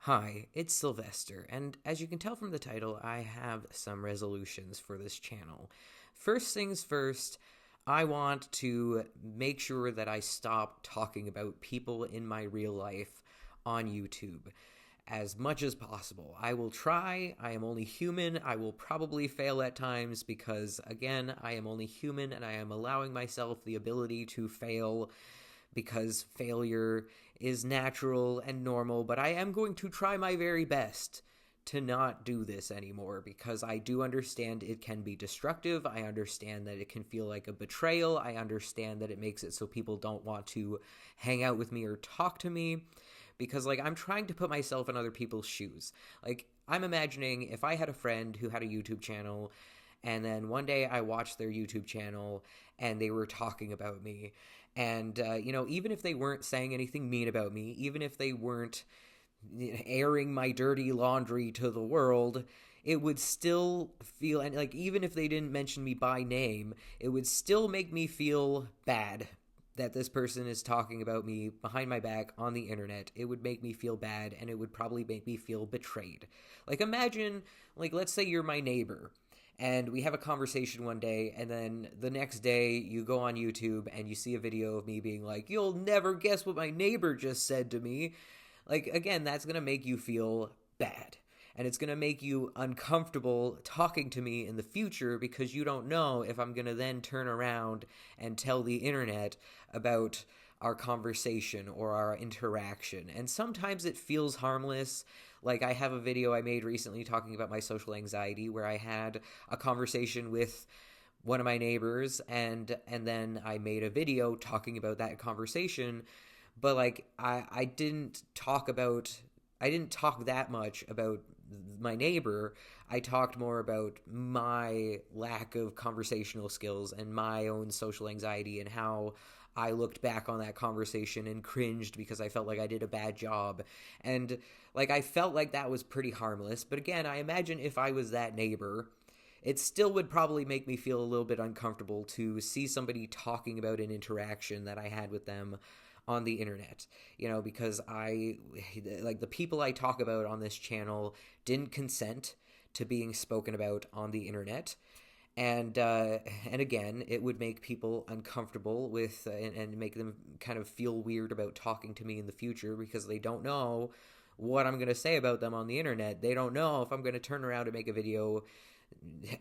Hi, it's Sylvester, and as you can tell from the title, I have some resolutions for this channel. First things first, I want to make sure that I stop talking about people in my real life on YouTube as much as possible. I will try. I am only human. I will probably fail at times because, again, I am only human and I am allowing myself the ability to fail because failure is natural and normal, but I am going to try my very best to not do this anymore because I do understand it can be destructive. I understand that it can feel like a betrayal. I understand that it makes it so people don't want to hang out with me or talk to me because, like, I'm trying to put myself in other people's shoes. Like, I'm imagining if I had a friend who had a YouTube channel and then one day I watched their YouTube channel and they were talking about me. And, even if they weren't saying anything mean about me, even if they weren't airing my dirty laundry to the world, it would still feel, and like, even if they didn't mention me by name, it would still make me feel bad that this person is talking about me behind my back on the internet. It would make me feel bad and it would probably make me feel betrayed. Like, imagine, like, let's say you're my neighbor and we have a conversation one day, and then the next day you go on YouTube and you see a video of me being like, "You'll never guess what my neighbor just said to me." Like, again, that's going to make you feel bad. And it's going to make you uncomfortable talking to me in the future because you don't know if I'm going to then turn around and tell the internet about our conversation or our interaction. And sometimes it feels harmless. Like, I have a video I made recently talking about my social anxiety where I had a conversation with one of my neighbors and then I made a video talking about that conversation. But like, I didn't talk that much about my neighbor. I talked more about my lack of conversational skills and my own social anxiety and how I looked back on that conversation and cringed because I felt like I did a bad job. And like, I felt like that was pretty harmless. But again, I imagine if I was that neighbor, it still would probably make me feel a little bit uncomfortable to see somebody talking about an interaction that I had with them on the internet, because like, the people I talk about on this channel didn't consent to being spoken about on the internet. And again, it would make people uncomfortable with and make them kind of feel weird about talking to me in the future because they don't know what I'm going to say about them on the internet. They don't know if I'm going to turn around and make a video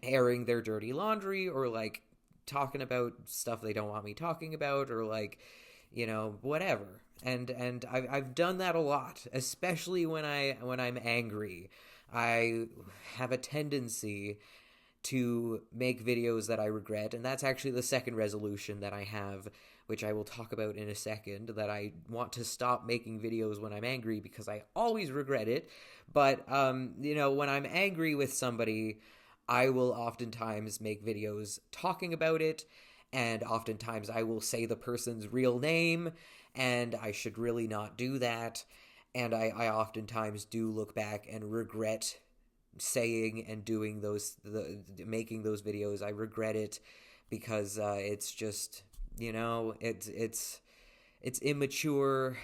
airing their dirty laundry or like talking about stuff they don't want me talking about or like, whatever. And I've done that a lot, especially when I'm angry. I have a tendency to make videos that I regret, and that's actually the second resolution that I have, which I will talk about in a second, that I want to stop making videos when I'm angry because I always regret it. But when I'm angry with somebody, I will oftentimes make videos talking about it, and oftentimes I will say the person's real name, and I should really not do that. And I oftentimes do look back and regret saying and doing making those videos. I regret it because it's just, it's immature.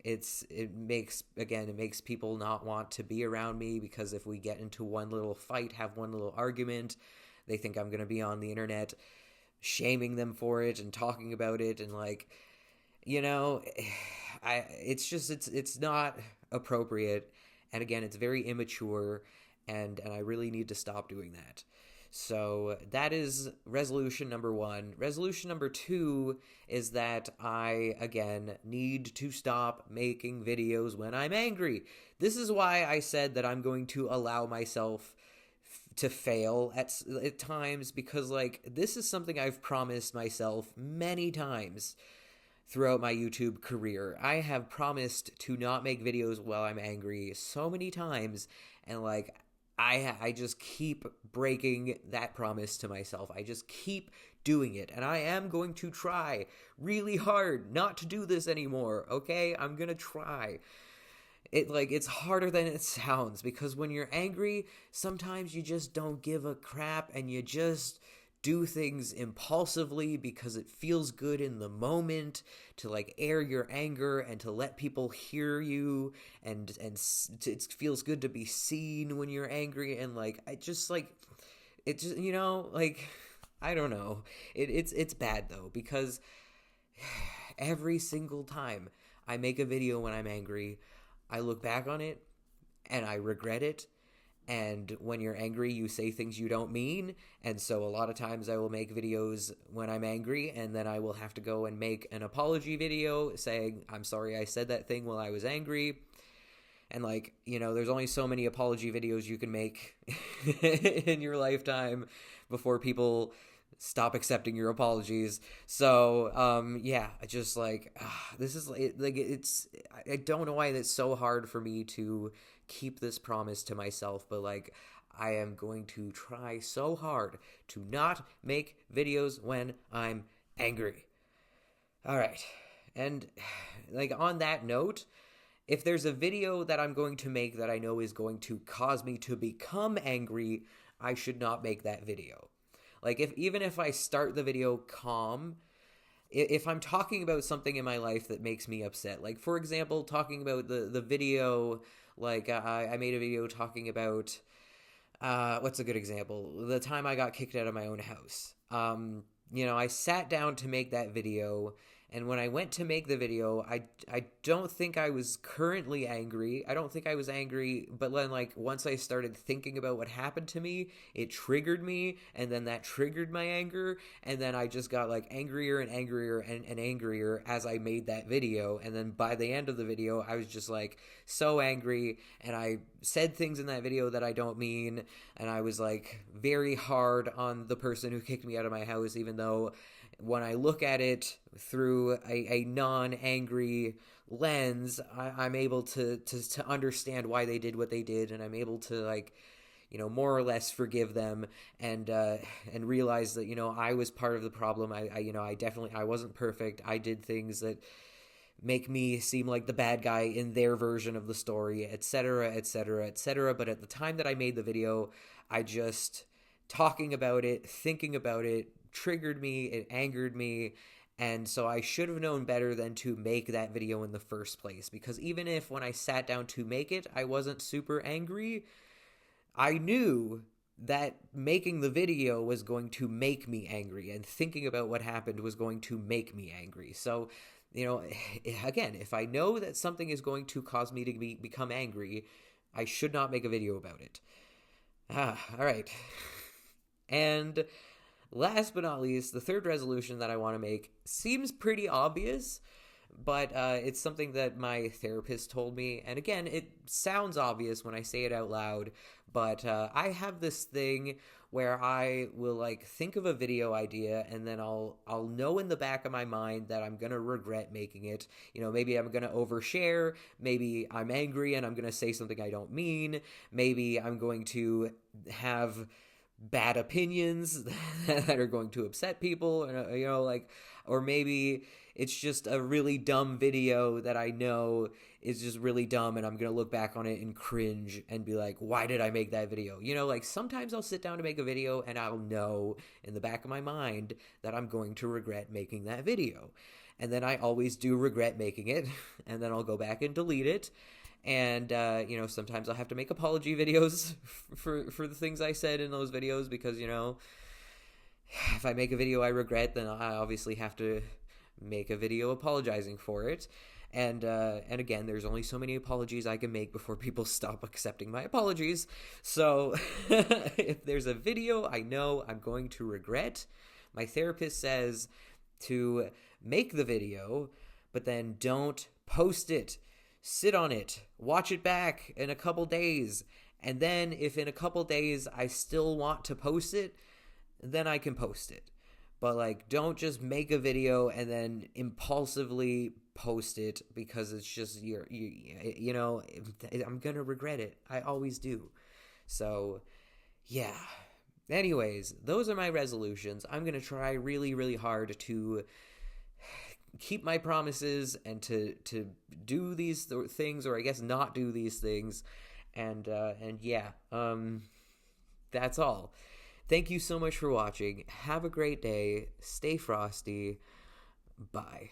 It makes people not want to be around me because if we get into one little fight, have one little argument, they think I'm going to be on the internet shaming them for it and talking about it, and like, it's not appropriate, and again, it's very immature, and I really need to stop doing that. So that is resolution number 1. Resolution number 2 is that I, again, need to stop making videos when I'm angry. This is why I said that I'm going to allow myself to fail at times, because like, this is something I've promised myself many times throughout my YouTube career. I have promised to not make videos while I'm angry so many times, and like, I just keep breaking that promise to myself. I just keep doing it, and I am going to try really hard not to do this anymore, okay? I'm gonna try. It's harder than it sounds, because when you're angry, sometimes you just don't give a crap and you just do things impulsively because it feels good in the moment to like air your anger and to let people hear you, and it feels good to be seen when you're angry. And like I just like it just, like I don't know, it's bad though, because every single time I make a video when I'm angry, I look back on it and I regret it. And when you're angry, you say things you don't mean. And so a lot of times I will make videos when I'm angry, and then I will have to go and make an apology video saying, I'm sorry I said that thing while I was angry. And like, there's only so many apology videos you can make in your lifetime before people stop accepting your apologies. So, yeah, I just like, this is like, I don't know why it's so hard for me to keep this promise to myself, but like, I am going to try so hard to not make videos when I'm angry. All right. And like, on that note, if there's a video that I'm going to make that I know is going to cause me to become angry, I should not make that video. Like, even if I start the video calm, if I'm talking about something in my life that makes me upset, like, for example, talking about the video, like, I made a video talking about, what's a good example? The time I got kicked out of my own house. I sat down to make that video, and when I went to make the video, I don't think I was currently angry. I don't think I was angry, but then, like, once I started thinking about what happened to me, it triggered me, and then that triggered my anger, and then I just got, like, angrier and angrier and angrier as I made that video, and then by the end of the video, I was just, like, so angry, and I said things in that video that I don't mean, and I was, like, very hard on the person who kicked me out of my house, even though when I look at it through a non-angry lens, I'm able to understand why they did what they did, and I'm able to, like, more or less forgive them, and realize that, I was part of the problem. I definitely, I wasn't perfect. I did things that make me seem like the bad guy in their version of the story, etc., etc., etc. But at the time that I made the video, I just, talking about it, thinking about it, triggered me, it angered me, and so I should have known better than to make that video in the first place, because even if when I sat down to make it, I wasn't super angry, I knew that making the video was going to make me angry, and thinking about what happened was going to make me angry. So, again, if I know that something is going to cause me to become angry, I should not make a video about it. All right. And last but not least, the third resolution that I want to make seems pretty obvious, but it's something that my therapist told me. And again, it sounds obvious when I say it out loud, but I have this thing where I will, like, think of a video idea, and then I'll know in the back of my mind that I'm going to regret making it. Maybe I'm going to overshare. Maybe I'm angry and I'm going to say something I don't mean. Maybe I'm going to have bad opinions that are going to upset people, or maybe it's just a really dumb video that I know is just really dumb, and I'm going to look back on it and cringe and be like, why did I make that video? Like, sometimes I'll sit down to make a video and I'll know in the back of my mind that I'm going to regret making that video. And then I always do regret making it, and then I'll go back and delete it. And, sometimes I'll have to make apology videos for the things I said in those videos, because, if I make a video I regret, then I obviously have to make a video apologizing for it. And again, there's only so many apologies I can make before people stop accepting my apologies. So if there's a video I know I'm going to regret, my therapist says to make the video, but then don't post it. Sit on it, watch it back in a couple days, and then if in a couple days I still want to post it, then I can post it. But, like, don't just make a video and then impulsively post it, because it's just, I'm gonna regret it. I always do. So, yeah. Anyways, those are my resolutions. I'm gonna try really, really hard to keep my promises and to do these things, or I guess not do these things, and yeah, that's all. Thank you so much for watching. Have a great day. Stay frosty. Bye.